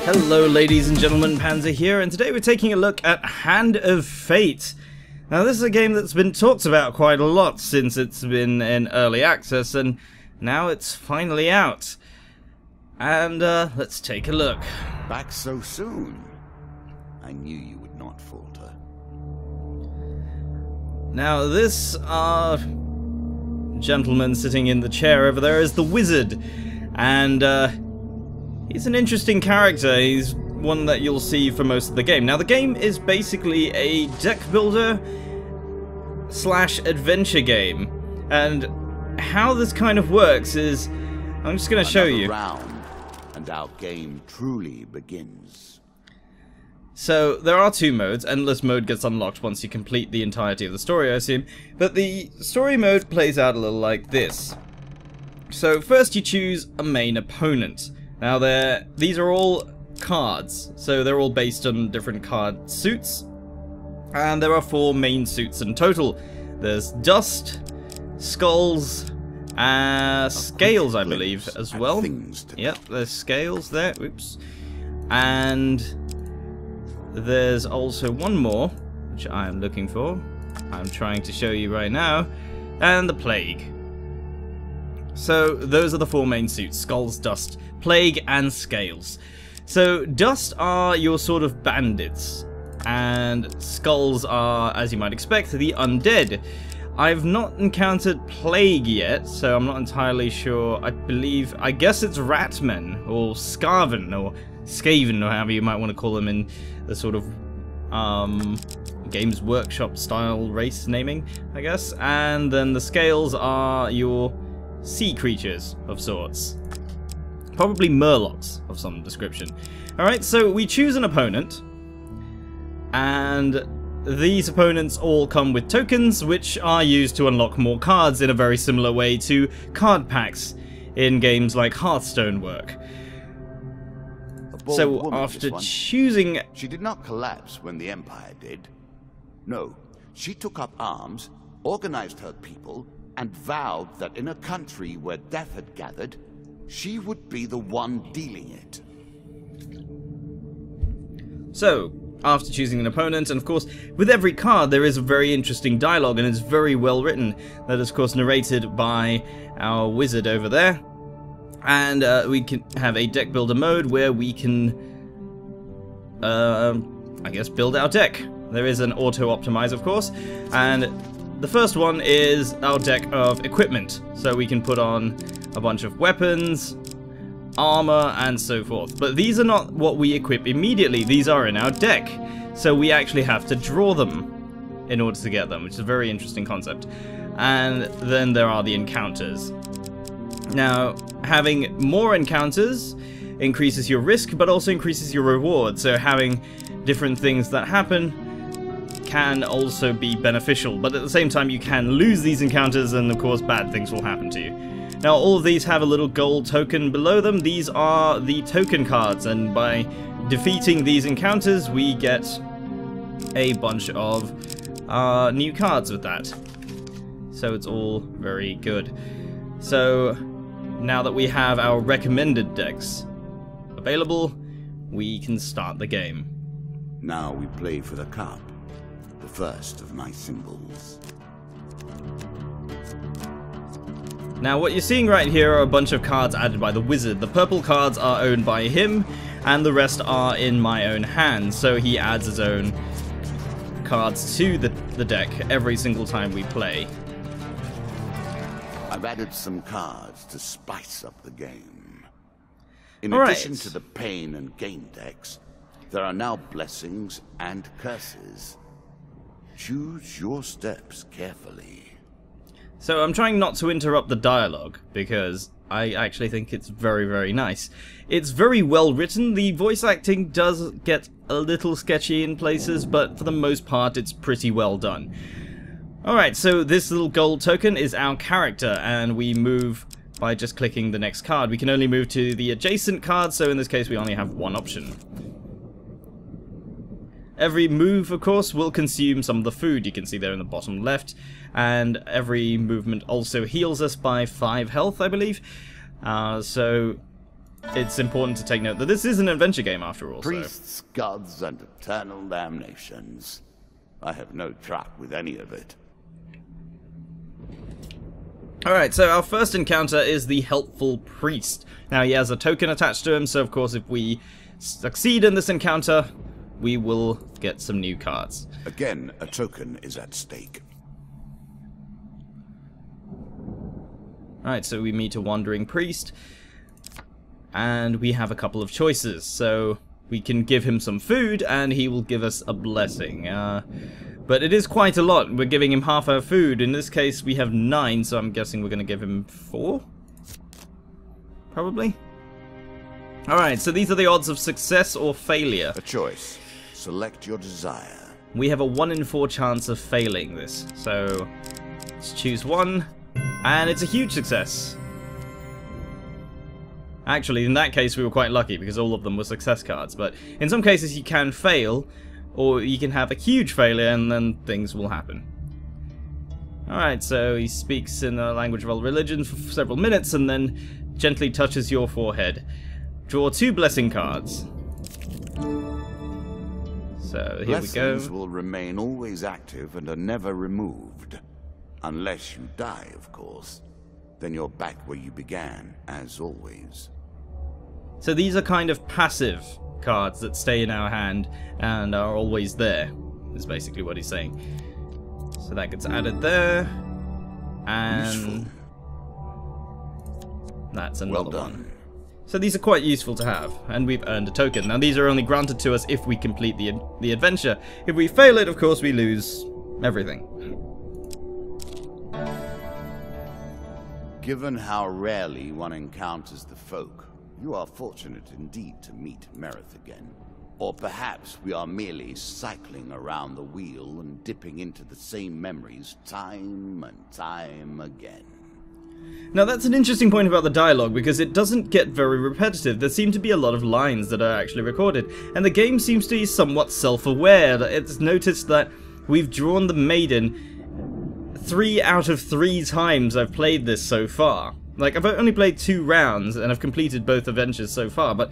Hello ladies and gentlemen, Panzer here, and today we're taking a look at Hand of Fate. Now this is a game that's been talked about quite a lot since it's been in early access, and now it's finally out. And let's take a look. Back so soon? I knew you would not falter. Now this gentleman sitting in the chair over there is the Wizard, and he's an interesting character. He's one that you'll see for most of the game. Now the game is basically a deck builder slash adventure game, and how this kind of works is I'm just going to show you. Round, and our game truly begins. So there are two modes. Endless mode gets unlocked once you complete the entirety of the story, I assume. But the story mode plays out a little like this. So first you choose a main opponent. Now these are all cards, so they're all based on different card suits. And there are 4 main suits in total. There's Dust, Skulls, Scales, I believe, as well. Yep, there's Scales there. Oops. And there's also one more, which I am looking for. I'm trying to show you right now. And the Plague. So those are the 4 main suits: Skulls, Dust, Plague, and Scales. So Dust are your sort of bandits, and Skulls are, as you might expect, the undead. I've not encountered Plague yet, so I'm not entirely sure. I guess it's Ratmen, or Scarven, or Skaven, or however you might want to call them in the sort of Games Workshop style race naming, I guess. And then the Scales are your sea creatures of sorts. Probably murlocs of some description. Alright, so we choose an opponent, and these opponents all come with tokens, which are used to unlock more cards in a very similar way to card packs in games like Hearthstone work. So after choosing... She did not collapse when the Empire did. No, she took up arms, organized her people, and vowed that in a country where death had gathered, she would be the one dealing it. So, after choosing an opponent, and of course, with every card there is a very interesting dialogue, and it's very well written. That is, of course, narrated by our wizard over there. And we can have a deck builder mode where we can, I guess, build our deck. There is an auto-optimize, of course, and the first one is our deck of equipment. So we can put on a bunch of weapons, armor, and so forth. But these are not what we equip immediately. These are in our deck. So we actually have to draw them in order to get them, which is a very interesting concept. And then there are the encounters. Now, having more encounters increases your risk, but also increases your reward. So having different things that happen can also be beneficial, but at the same time you can lose these encounters, and of course bad things will happen to you. Now all of these have a little gold token below them. These are the token cards, and by defeating these encounters we get a bunch of new cards with that. So it's all very good. So now that we have our recommended decks available, we can start the game. Now we play for the cup. The first of my symbols. Now what you're seeing right here are a bunch of cards added by the wizard. The purple cards are owned by him, and the rest are in my own hands. So he adds his own cards to the deck every single time we play. I've added some cards to spice up the game. In addition to the pain and gain decks, there are now blessings and curses. Choose your steps carefully. So I'm trying not to interrupt the dialogue, because I actually think it's very, very nice. It's very well written. The voice acting does get a little sketchy in places, but for the most part it's pretty well done. Alright, so this little gold token is our character, and we move by just clicking the next card. We can only move to the adjacent card, so in this case we only have one option. Every move, of course, will consume some of the food. You can see there in the bottom left. And every movement also heals us by 5 health, I believe. So it's important to take note that this is an adventure game after all. Priests, gods, and eternal damnations. I have no truck with any of it. Alright, so our first encounter is the helpful priest. Now he has a token attached to him, so of course if we succeed in this encounter, we will get some new cards. Again, a token is at stake. Alright, so we meet a wandering priest, and we have a couple of choices. So we can give him some food, and he will give us a blessing. But it is quite a lot. We're giving him half our food. In this case, we have 9, so I'm guessing we're going to give him 4? Probably? Alright, so these are the odds of success or failure. A choice. Select your desire. We have a 1 in 4 chance of failing this. So let's choose 1, and it's a huge success. Actually, in that case, we were quite lucky because all of them were success cards. But in some cases, you can fail, or you can have a huge failure, and then things will happen. Alright, so he speaks in the language of all religions for several minutes, and then gently touches your forehead. Draw 2 blessing cards. So here we go. Blessings will remain always active and are never removed. Unless you die, of course. Then you're back where you began, as always. So these are kind of passive cards that stay in our hand and are always there, is basically what he's saying. So that gets added there. And Useful. That's another Well done. one. So these are quite useful to have, and we've earned a token. Now these are only granted to us if we complete the adventure. If we fail it, of course, we lose everything. Given how rarely one encounters the folk, you are fortunate indeed to meet Merith again. Or perhaps we are merely cycling around the wheel and dipping into the same memories time and time again. Now that's an interesting point about the dialogue, because it doesn't get very repetitive. There seem to be a lot of lines that are actually recorded, and the game seems to be somewhat self-aware. It's noticed that we've drawn the maiden 3 out of 3 times I've played this so far. Like, I've only played 2 rounds, and I've completed both adventures so far, but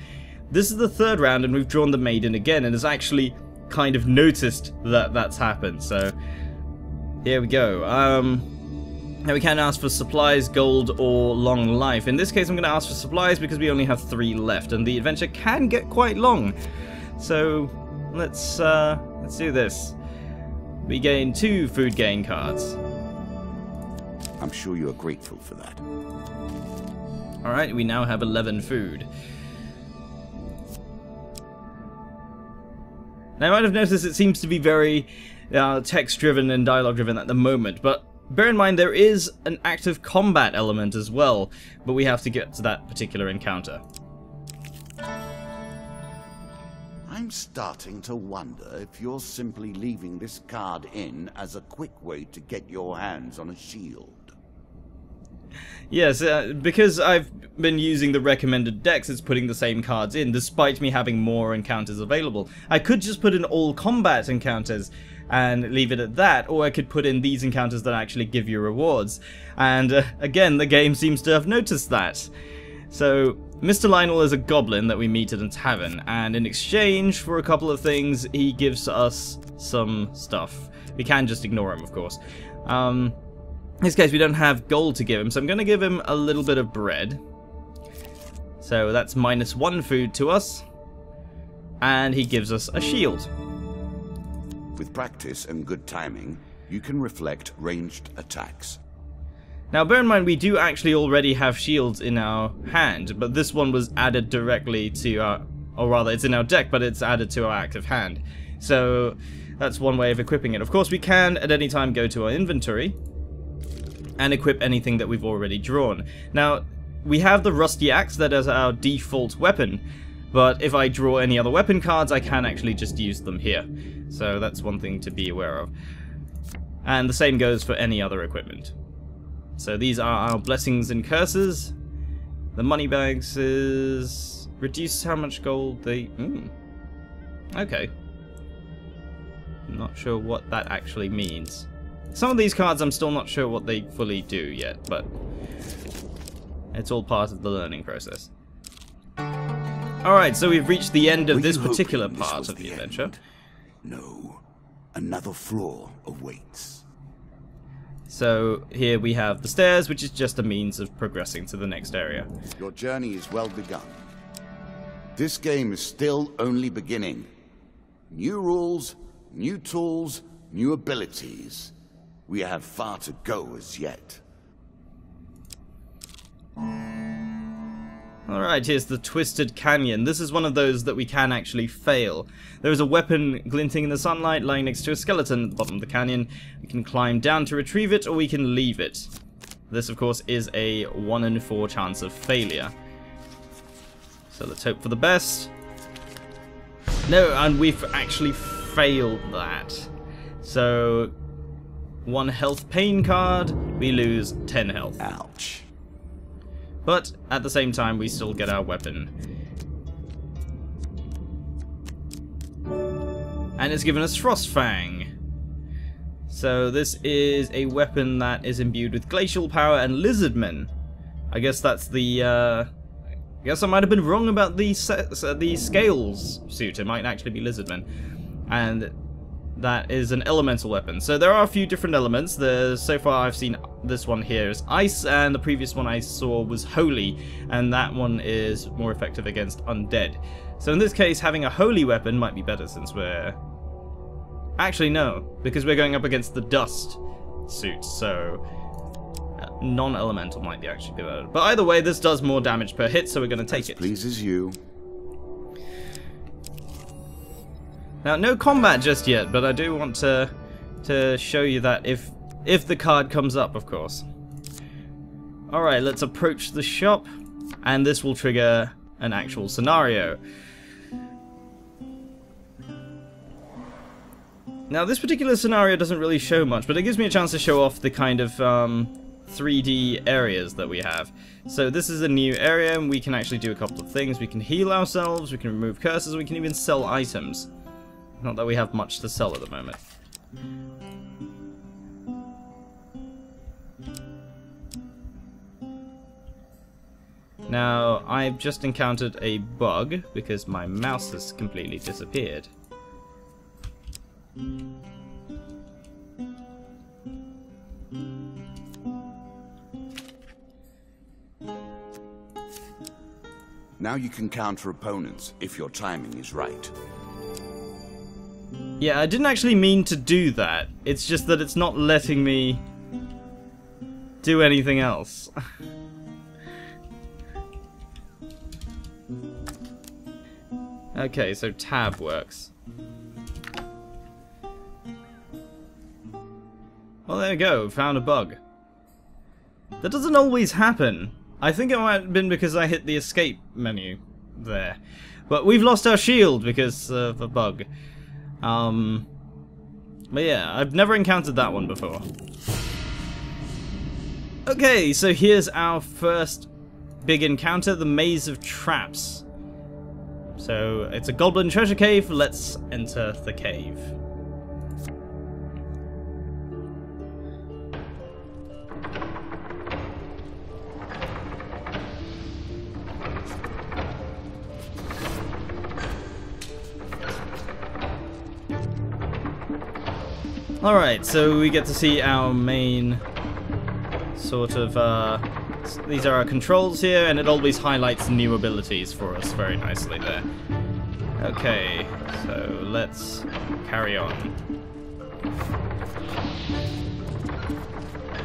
this is the 3rd round, and we've drawn the maiden again, and has actually kind of noticed that that's happened, so here we go. Now we can ask for supplies, gold, or long life. In this case, I'm going to ask for supplies because we only have 3 left, and the adventure can get quite long. So let's do this. We gain 2 food gain cards. I'm sure you are grateful for that. Alright, we now have 11 food. Now, I might have noticed it seems to be very text-driven and dialogue-driven at the moment, but bear in mind there is an active combat element as well, but we have to get to that particular encounter. I'm starting to wonder if you're simply leaving this card in as a quick way to get your hands on a shield. Yes, because I've been using the recommended decks, it's putting the same cards in, despite me having more encounters available. I could just put in all combat encounters and leave it at that, or I could put in these encounters that actually give you rewards. And again, the game seems to have noticed that. So, Mr. Lionel is a goblin that we meet at a tavern, and in exchange for a couple of things, he gives us some stuff. We can just ignore him, of course. In this case, we don't have gold to give him, so I'm going to give him a little bit of bread. So that's -1 food to us. And he gives us a shield. With practice and good timing, you can reflect ranged attacks. Now, bear in mind, we do actually already have shields in our hand, but this one was added directly to our... Or rather, it's in our deck, but it's added to our active hand. So that's one way of equipping it. Of course, we can, at any time, go to our inventory and equip anything that we've already drawn. Now, we have the rusty axe that is our default weapon, but if I draw any other weapon cards, I can actually just use them here. So that's one thing to be aware of. And the same goes for any other equipment. So these are our blessings and curses. The money bags is... reduce how much gold they... Okay. I'm not sure what that actually means. Some of these cards I'm still not sure what they fully do yet, but it's all part of the learning process. Alright, so we've reached the end of Were this you particular hoping this part was of the end? adventure. No. Another floor awaits. So here we have the stairs, which is just a means of progressing to the next area. Your journey is well begun. This game is still only beginning. New rules, new tools, new abilities. We have far to go as yet. Alright, here's the Twisted Canyon. This is one of those that we can actually fail. There is a weapon glinting in the sunlight lying next to a skeleton at the bottom of the canyon. We can climb down to retrieve it, or we can leave it. This, of course, is a 1 in 4 chance of failure. So let's hope for the best. No, and we've actually failed that. So, 1 health pain card, we lose 10 health. Ouch. But at the same time, we still get our weapon. And it's given us Frostfang. So this is a weapon that is imbued with glacial power and lizardmen. I guess that's the... I guess I might have been wrong about the scales suit. It might actually be lizardmen. And that is an elemental weapon. So there are a few different elements. So far I've seen this one here is ice, and the previous one I saw was holy, and that one is more effective against undead. So in this case, having a holy weapon might be better, since we're... Actually no, because we're going up against the dust suit, so non-elemental might be actually better. But either way, this does more damage per hit, so we're going to take it. Pleases you. Now, no combat just yet, but I do want to show you that if the card comes up, of course. Alright, let's approach the shop, and this will trigger an actual scenario. Now, this particular scenario doesn't really show much, but it gives me a chance to show off the kind of 3D areas that we have. So this is a new area, and we can actually do a couple of things. We can heal ourselves, we can remove curses, we can even sell items. Not that we have much to sell at the moment. Now, I've just encountered a bug because my mouse has completely disappeared. Now you can counter opponents if your timing is right. Yeah, I didn't actually mean to do that. It's just that it's not letting me do anything else. Okay, so tab works. Well, there we go. Found a bug. That doesn't always happen. I think it might have been because I hit the escape menu there. But we've lost our shield because of a bug. But yeah, I've never encountered that one before. Okay, so here's our first big encounter, the Maze of Traps. So it's a goblin treasure cave. Let's enter the cave. Alright, so we get to see our main sort of, these are our controls here, and it always highlights new abilities for us very nicely there. Okay, so let's carry on.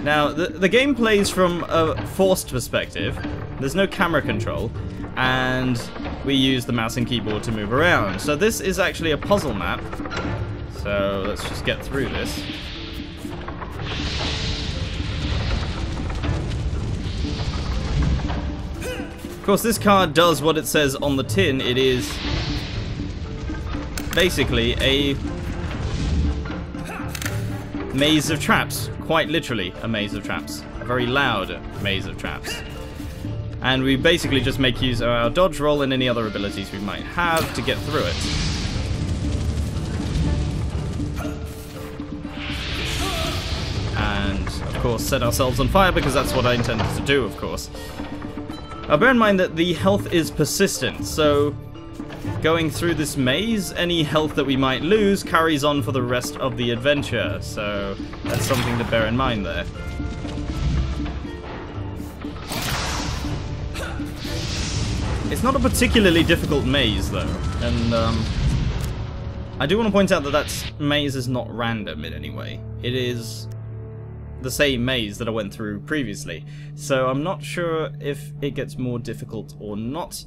Now, the game plays from a forced perspective. There's no camera control, and we use the mouse and keyboard to move around. So this is actually a puzzle map. So let's just get through this. Of course, this card does what it says on the tin. It is basically a maze of traps. Quite literally a maze of traps. A very loud maze of traps. And we basically just make use of our dodge roll and any other abilities we might have to get through it. And, of course, set ourselves on fire, because that's what I intended to do, of course. Now, bear in mind that the health is persistent, so going through this maze, any health that we might lose carries on for the rest of the adventure, so that's something to bear in mind there. It's not a particularly difficult maze though, and I do want to point out that that maze is not random in any way. It is the same maze that I went through previously, so I'm not sure if it gets more difficult or not.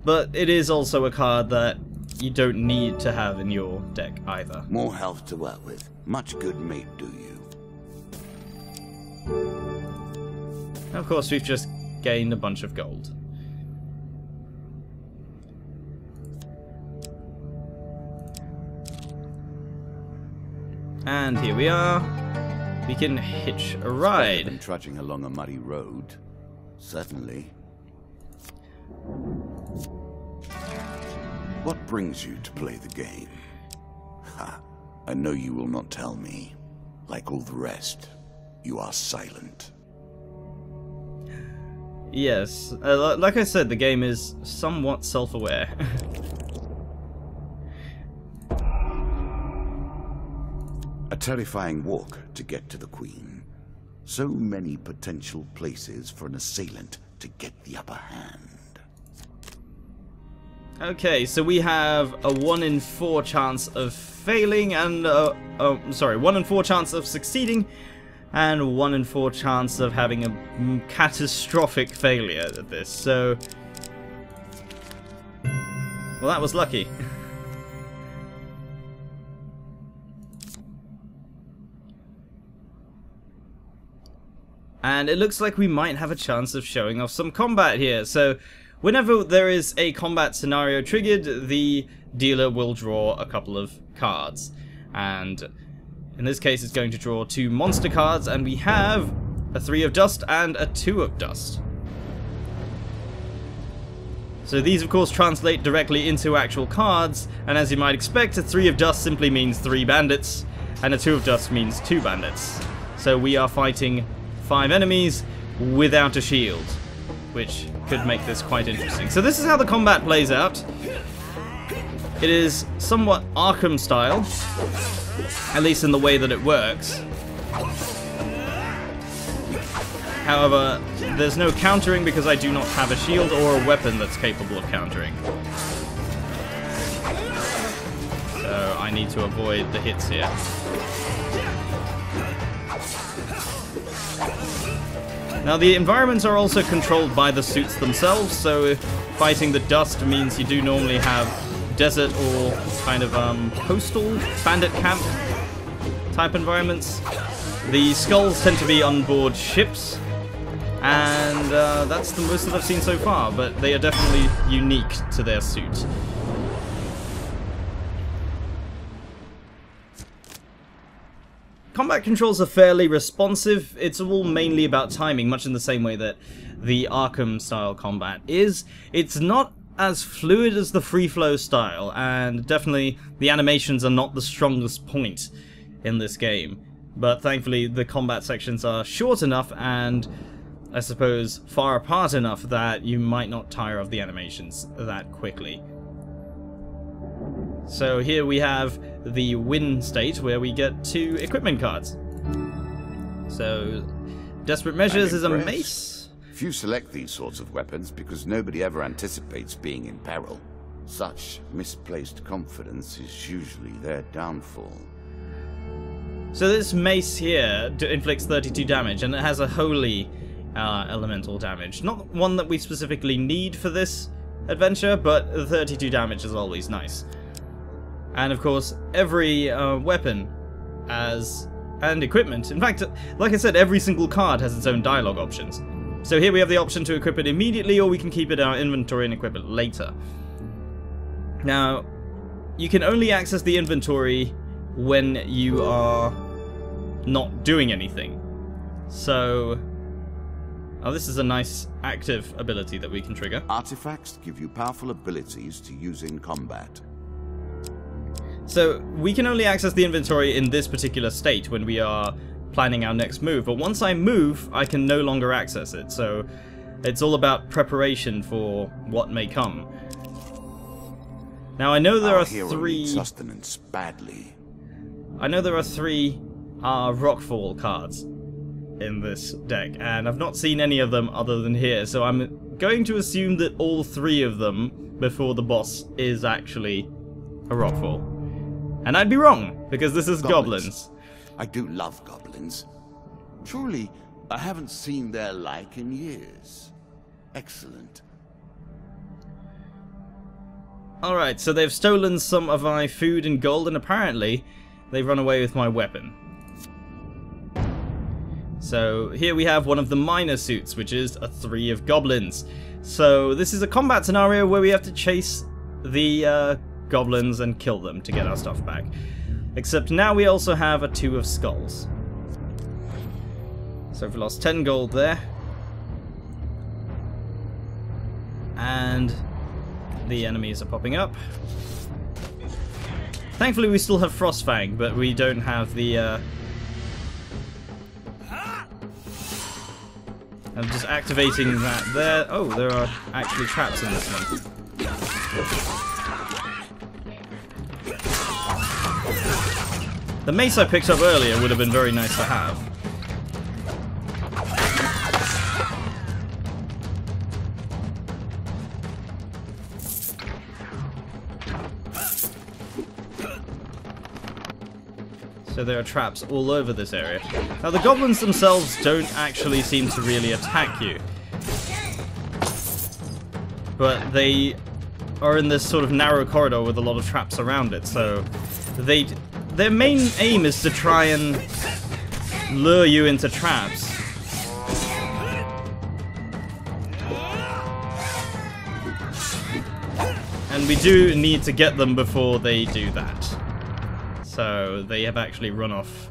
But it is also a card that you don't need to have in your deck either. More health to work with. Much good may do you. Of course, we've just gained a bunch of gold. And here we are. We can hitch a ride. Been trudging along a muddy road. Certainly. What brings you to play the game? Ha! I know you will not tell me. Like all the rest, you are silent. Yes, like I said, the game is somewhat self-aware. A terrifying walk to get to the Queen. So many potential places for an assailant to get the upper hand. Okay, so we have a 1 in 4 chance of failing and 1 in 4 chance of succeeding and 1 in 4 chance of having a catastrophic failure at this. So, well, that was lucky. And it looks like we might have a chance of showing off some combat here. So whenever there is a combat scenario triggered, the dealer will draw a couple of cards. And in this case, it's going to draw 2 monster cards, and we have a 3 of dust and a 2 of dust. So these, of course, translate directly into actual cards, and as you might expect, a 3 of dust simply means 3 bandits, and a 2 of dust means 2 bandits. So we are fighting 5 enemies without a shield, which could make this quite interesting. So this is how the combat plays out. It is somewhat Arkham style, at least in the way that it works. However, there's no countering because I do not have a shield or a weapon that's capable of countering. So I need to avoid the hits here. Now the environments are also controlled by the suits themselves, so if fighting the dust means you do normally have desert or kind of coastal bandit camp type environments. The skulls tend to be on board ships, and that's the most that I've seen so far, but they are definitely unique to their suit. Combat controls are fairly responsive. It's all mainly about timing, much in the same way that the Arkham style combat is. It's not as fluid as the free flow style, and definitely the animations are not the strongest point in this game. But thankfully the combat sections are short enough and I suppose far apart enough that you might not tire of the animations that quickly. So here we have the win state where we get 2 equipment cards. So Desperate Measures is a mace. Few select these sorts of weapons because nobody ever anticipates being in peril. Such misplaced confidence is usually their downfall. So this mace here inflicts 32 damage, and it has a holy elemental damage. Not one that we specifically need for this adventure, but 32 damage is always nice. And of course, every weapon and equipment, in fact, like I said, every single card has its own dialogue options. So here we have the option to equip it immediately, or we can keep it in our inventory and equip it later. Now, you can only access the inventory when you are not doing anything. So, oh, this is a nice active ability that we can trigger. Artifacts give you powerful abilities to use in combat. So, we can only access the inventory in this particular state when we are planning our next move, but once I move, I can no longer access it. So, It's all about preparation for what may come. Now I know there are three sustenance badly. I know there are three Rockfall cards in this deck, and I've not seen any of them other than here, so I'm going to assume that all three of them before the boss is actually a Rockfall. And I'd be wrong, because this is goblins. I do love goblins. Truly, I haven't seen their like in years. Excellent. Alright, so they've stolen some of my food and gold, and apparently they've run away with my weapon. So here we have one of the miner suits, which is a 3 of goblins. So this is a combat scenario where we have to chase the goblins and kill them to get our stuff back. Except now we also have a 2 of skulls. So we've lost 10 gold there. And the enemies are popping up. Thankfully we still have Frostfang, but we don't have the... I'm just activating that there. Oh, there are actually traps in this one. The mace I picked up earlier would have been very nice to have. So there are traps all over this area. Now the goblins themselves don't actually seem to really attack you. But they are in this sort of narrow corridor with a lot of traps around it, so their main aim is to try and lure you into traps. And we do need to get them before they do that. So they have actually run off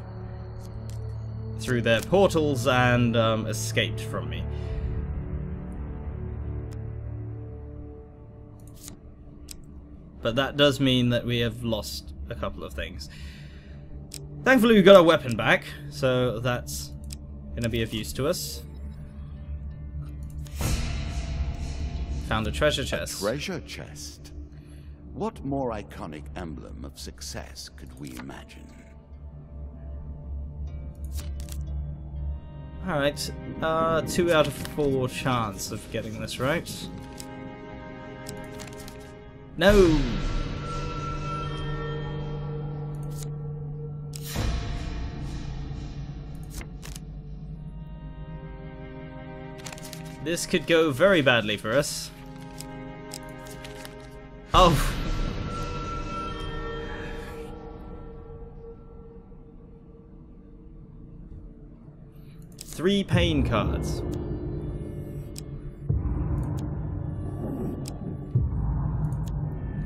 through their portals and escaped from me. But that does mean that we have lost a couple of things. Thankfully we got our weapon back, so that's going to be of use to us. Found a treasure chest. A treasure chest? What more iconic emblem of success could we imagine? Alright, 2 out of 4 chance of getting this right. No! This could go very badly for us. Oh! 3 pain cards.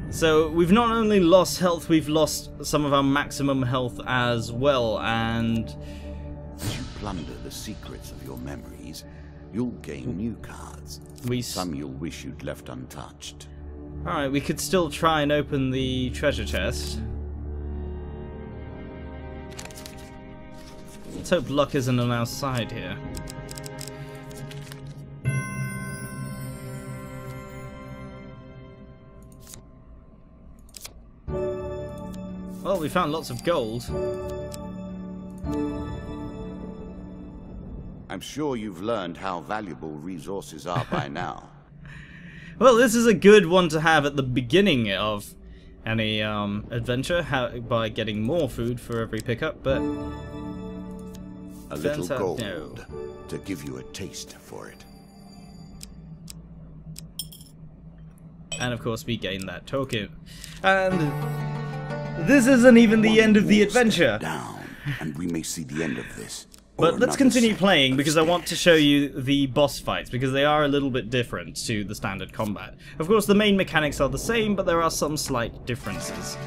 So we've not only lost health, we've lost some of our maximum health as well, and as you plunder the secrets of your memories, you'll gain new cards. Some you'll wish you'd left untouched. Alright, we could still try and open the treasure chest. Let's hope luck isn't on our side here. Well, we found lots of gold. I'm sure you've learned how valuable resources are by now. Well, this is a good one to have at the beginning of any adventure, by getting more food for every pickup, but... A little gold to give you a taste for it. And of course we gain that token. And this isn't even the end of the adventure. Down, and we may see the end of this. But let's continue playing, because I want to show you the boss fights, because they are a little bit different to the standard combat. Of course the main mechanics are the same, but there are some slight differences.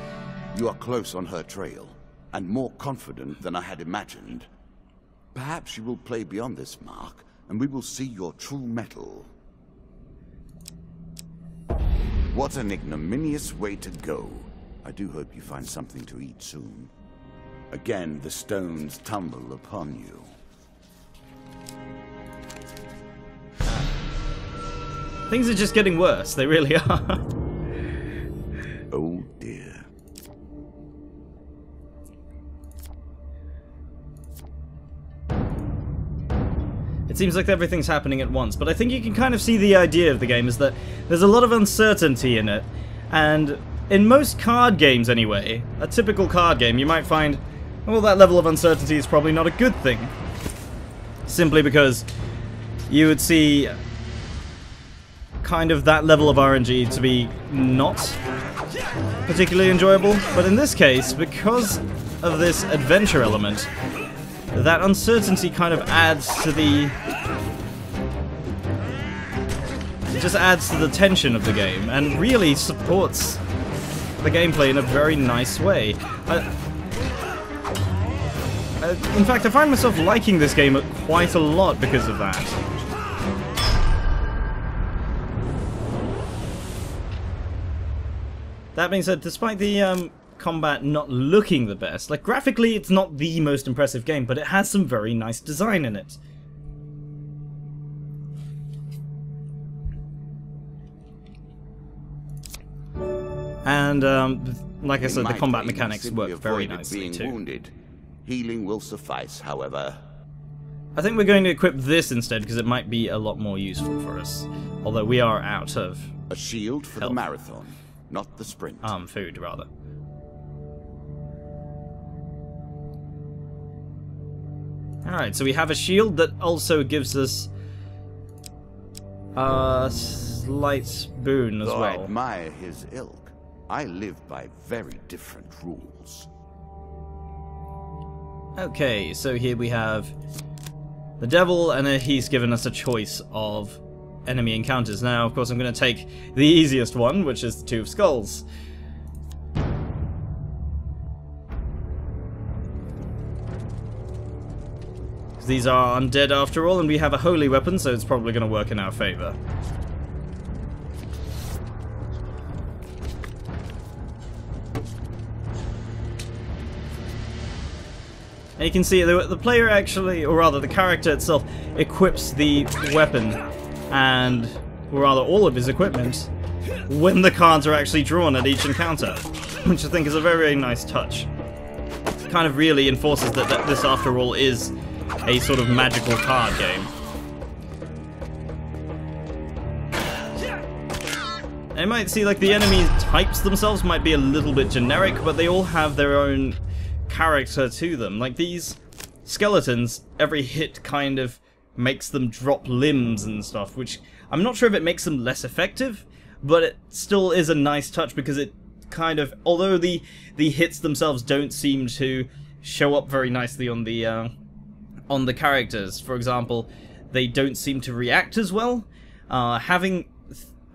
You are close on her trail, and more confident than I had imagined. Perhaps you will play beyond this mark, and we will see your true mettle. What an ignominious way to go. I do hope you find something to eat soon. Again, the stones tumble upon you. Things are just getting worse, they really are. Oh dear. It seems like everything's happening at once, but I think you can kind of see the idea of the game is that there's a lot of uncertainty in it, and in most card games anyway, a typical card game, you might find, well, that level of uncertainty is probably not a good thing. Simply because you would see kind of that level of RNG to be not particularly enjoyable, but in this case, because of this adventure element, that uncertainty kind of adds to the... just adds to the tension of the game, and really supports the gameplay in a very nice way. In fact, I find myself liking this game quite a lot because of that. That being said, despite the combat not looking the best, like graphically it's not the most impressive game, but it has some very nice design in it. And like I said, the combat mechanics work very nicely too. Wounded. Healing will suffice, however. I think we're going to equip this instead because it might be a lot more useful for us. Although we are out of a shield for health. The marathon, not the sprint. Food rather. Alright, so we have a shield that also gives us a slight boon as Though well. I admire his ilk, I live by very different rules. Okay, so here we have the devil, and he's given us a choice of enemy encounters. Now, of course, I'm going to take the easiest one, which is the Two of Skulls. These are undead after all, and we have a holy weapon, so it's probably going to work in our favor. And you can see the player actually, or rather the character itself, equips the weapon, and, or rather all of his equipment, when the cards are actually drawn at each encounter, which I think is a very, very nice touch. It kind of really enforces that this, after all, is a sort of magical card game. And you might see, like, the enemy types themselves might be a little bit generic, but they all have their own character to them. Like, these skeletons, every hit kind of makes them drop limbs and stuff, which I'm not sure if it makes them less effective, but it still is a nice touch because it kind of, although the hits themselves don't seem to show up very nicely on the characters. For example, they don't seem to react as well. Having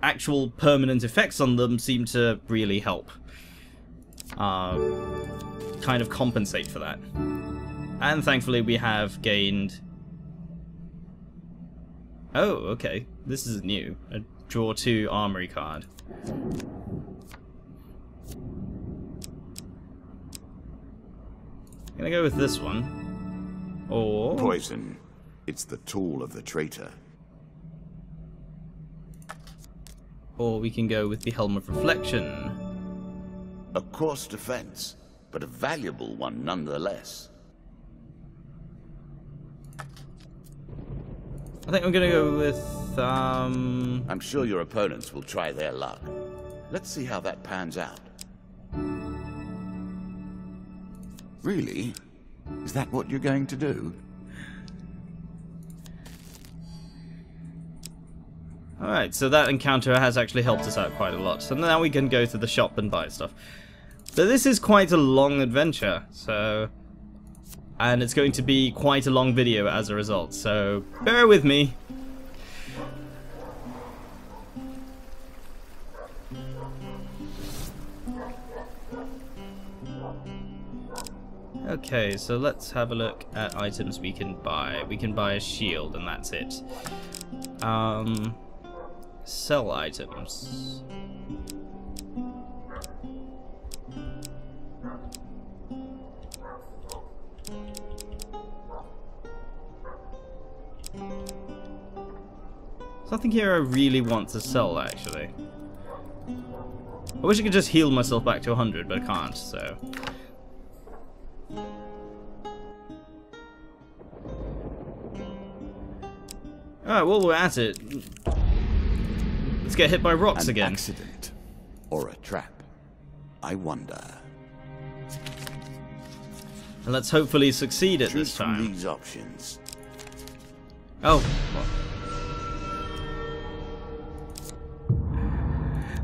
actual permanent effects on them seem to really help. Kind of compensate for that. And thankfully we have gained... Oh, okay. This is new. A draw 2 armory card. I'm gonna go with this one. Or... Poison. It's the tool of the traitor. Or we can go with the Helm of Reflection. A coarse defense, but a valuable one nonetheless. I think I'm gonna go with, I'm sure your opponents will try their luck. Let's see how that pans out. Really? Is that what you're going to do? Alright, so that encounter has actually helped us out quite a lot. So now we can go to the shop and buy stuff. So this is quite a long adventure, so... And it's going to be quite a long video as a result, so bear with me. Okay, so let's have a look at items we can buy. We can buy a shield, and that's it. Sell items. Something here I really want to sell, actually. I wish I could just heal myself back to 100, but I can't, so... Alright, while we're at it, let's get hit by rocks again. An accident or a trap? I wonder. And let's hopefully succeed at this time. Choose from these options. Oh.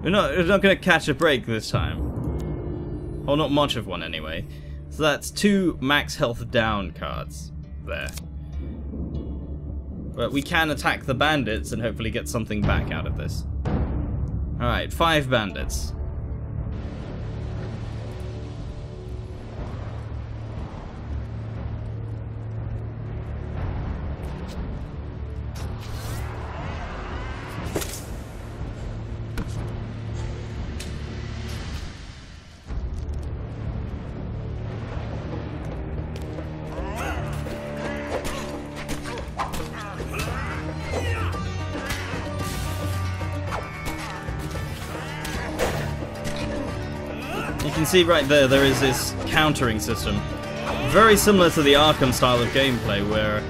We're not going to catch a break this time. Or not much of one, anyway. So that's 2 max health down cards there. But we can attack the bandits and hopefully get something back out of this. Alright, 5 bandits. You can see right there, there is this countering system. Very similar to the Arkham style of gameplay, where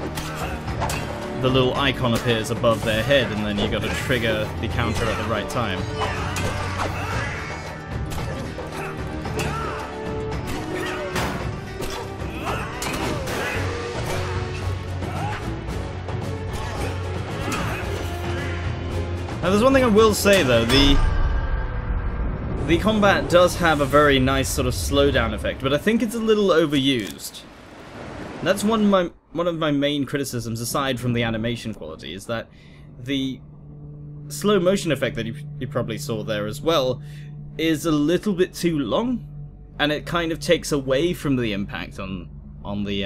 the little icon appears above their head and then you gotta trigger the counter at the right time. Now there's one thing I will say though, the combat does have a very nice sort of slowdown effect, but I think it's a little overused. That's one of my main criticisms, aside from the animation quality, is that the slow motion effect that you probably saw there as well is a little bit too long, and it kind of takes away from the impact on the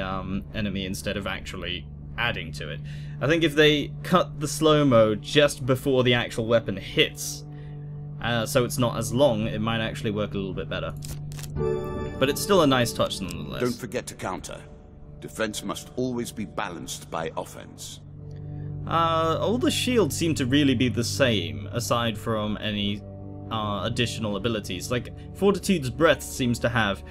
enemy instead of actually adding to it. I think if they cut the slow-mo just before the actual weapon hits, so it's not as long, it might actually work a little bit better. But it's still a nice touch nonetheless. Don't forget to counter. Defense must always be balanced by offense. All the shields seem to really be the same, aside from any additional abilities. Like, Fortitude's Breath seems to have...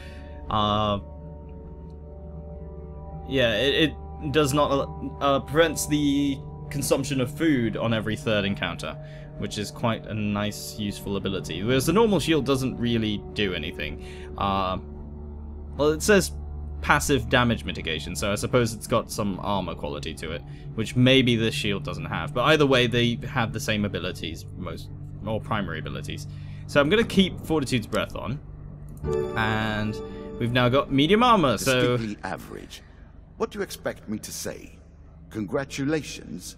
yeah, it does not... prevents the consumption of food on every third encounter, which is quite a nice, useful ability. Whereas the normal shield doesn't really do anything. Well, it says passive damage mitigation, so I suppose it's got some armor quality to it, which maybe this shield doesn't have. But either way, they have the same abilities, or primary abilities. So I'm going to keep Fortitude's Breath on, and we've now got medium armor, so... Distinctly average. What do you expect me to say? Congratulations?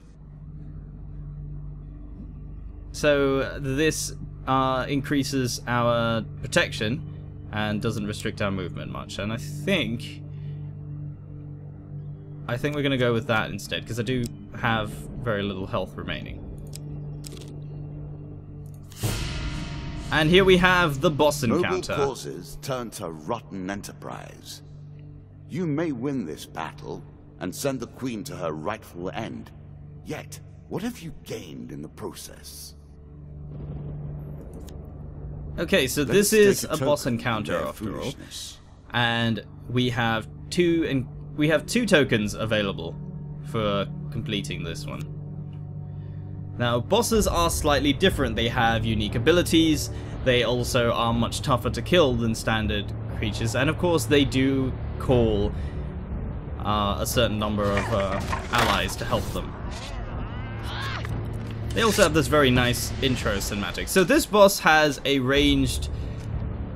So this increases our protection and doesn't restrict our movement much, and I think we're going to go with that instead, because I do have very little health remaining. And here we have the boss encounter. Noble causes turn to rotten enterprise. You may win this battle and send the Queen to her rightful end. Yet, what have you gained in the process? Okay, so this is a boss encounter after all, and we have two tokens available for completing this one. Now, bosses are slightly different. They have unique abilities. They also are much tougher to kill than standard creatures, and of course they do call a certain number of allies to help them. They also have this very nice intro cinematic. So this boss has a ranged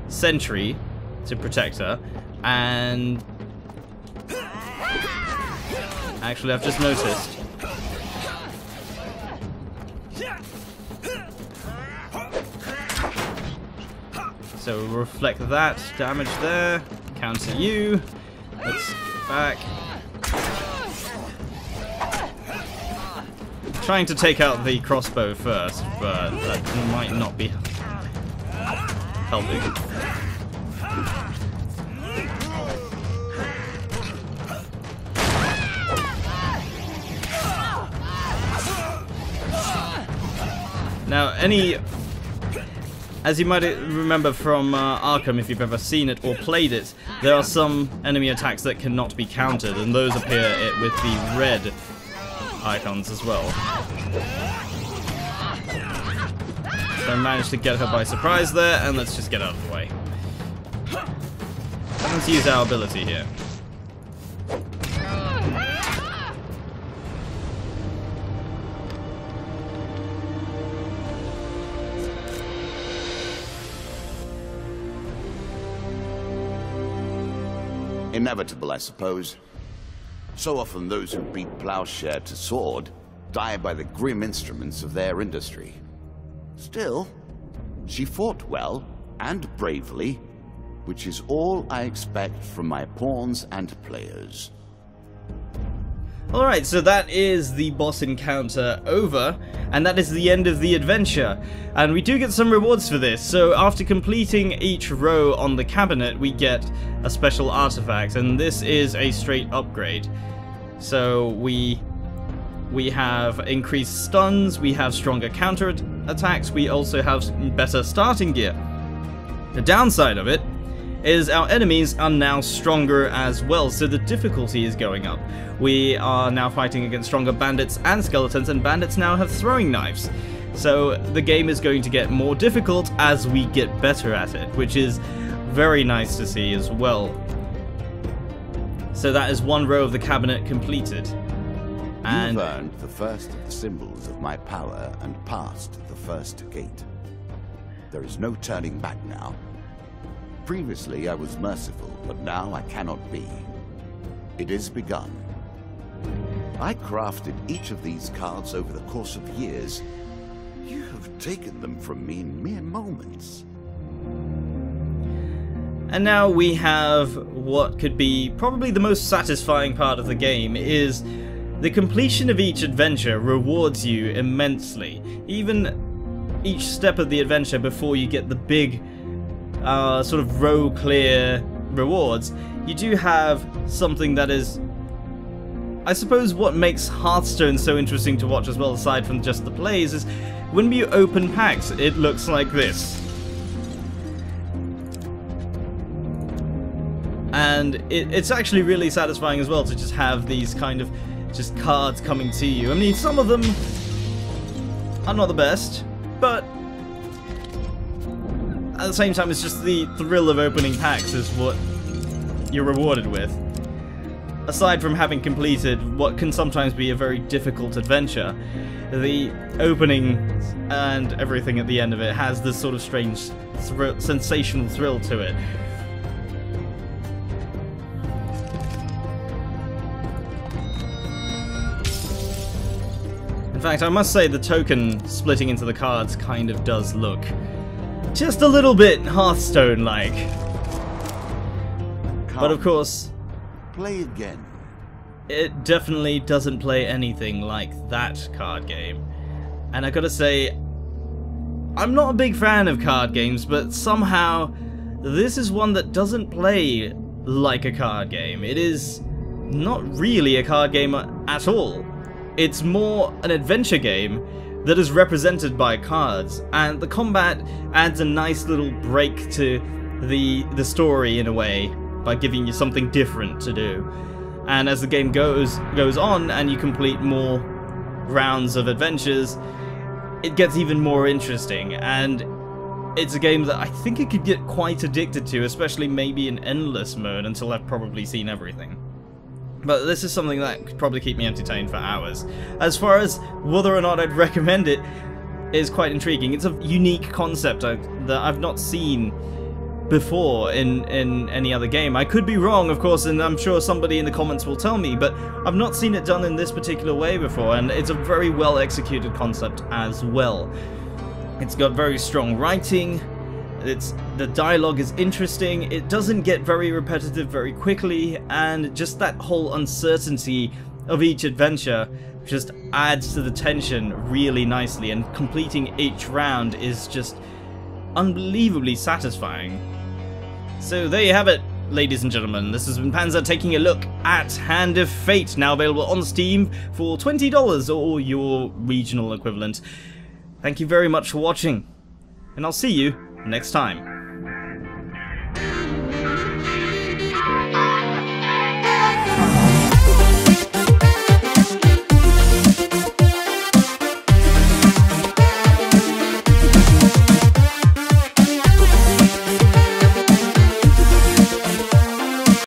sentry to protect her, and actually I've just noticed. So we'll reflect that damage there, counter you, let's get back. Trying to take out the crossbow first, but that might not be helping. Now, as you might remember from Arkham, if you've ever seen it or played it, there are some enemy attacks that cannot be countered, and those appear with the red icons as well. So I managed to get her by surprise there, and let's just get out of the way. Let's use our ability here. Inevitable, I suppose. So often those who beat plowshare to sword die by the grim instruments of their industry. Still, she fought well and bravely, which is all I expect from my pawns and players. Alright, so that is the boss encounter over, and that is the end of the adventure. And we do get some rewards for this, so after completing each row on the cabinet, we get a special artifact, and this is a straight upgrade. So we have increased stuns, we have stronger counter attacks, we also have better starting gear. The downside of it is our enemies are now stronger as well, so the difficulty is going up. We are now fighting against stronger bandits and skeletons, and bandits now have throwing knives. So the game is going to get more difficult as we get better at it, which is very nice to see as well. So that is one row of the cabinet completed. And you've earned the first of the symbols of my power and passed the first gate. There is no turning back now. Previously I was merciful, but now I cannot be. It is begun. I crafted each of these cards over the course of years. You have taken them from me in mere moments. And now we have what could be probably the most satisfying part of the game, is the completion of each adventure rewards you immensely. Even each step of the adventure before you get the big sort of row clear rewards, you do have something that is, I suppose, what makes Hearthstone so interesting to watch as well, aside from just the plays, is when you open packs, it looks like this. And it's actually really satisfying as well to just have these kind of just cards coming to you. I mean, some of them are not the best, but at the same time, it's just the thrill of opening packs is what you're rewarded with. Aside from having completed what can sometimes be a very difficult adventure, the opening and everything at the end of it has this sort of strange, sensational thrill to it. In fact, I must say the token splitting into the cards kind of does look just a little bit Hearthstone-like. But of course, play again. It definitely doesn't play anything like that card game. And I gotta say, I'm not a big fan of card games, but somehow this is one that doesn't play like a card game. It is not really a card game at all. It's more an adventure game that is represented by cards, and the combat adds a nice little break to the story in a way by giving you something different to do. And as the game goes on and you complete more rounds of adventures, it gets even more interesting, and it's a game that I think I could get quite addicted to, especially maybe in endless mode until I've probably seen everything. But this is something that could probably keep me entertained for hours. As far as whether or not I'd recommend it, is quite intriguing. It's a unique concept that I've not seen before in any other game. I could be wrong, of course, and I'm sure somebody in the comments will tell me, but I've not seen it done in this particular way before, and it's a very well executed concept as well. It's got very strong writing. The dialogue is interesting, it doesn't get very repetitive very quickly, and just that whole uncertainty of each adventure just adds to the tension really nicely, and completing each round is just unbelievably satisfying. So there you have it, ladies and gentlemen. This has been Panzer taking a look at Hand of Fate, now available on Steam for $20 or your regional equivalent. Thank you very much for watching, and I'll see you next time.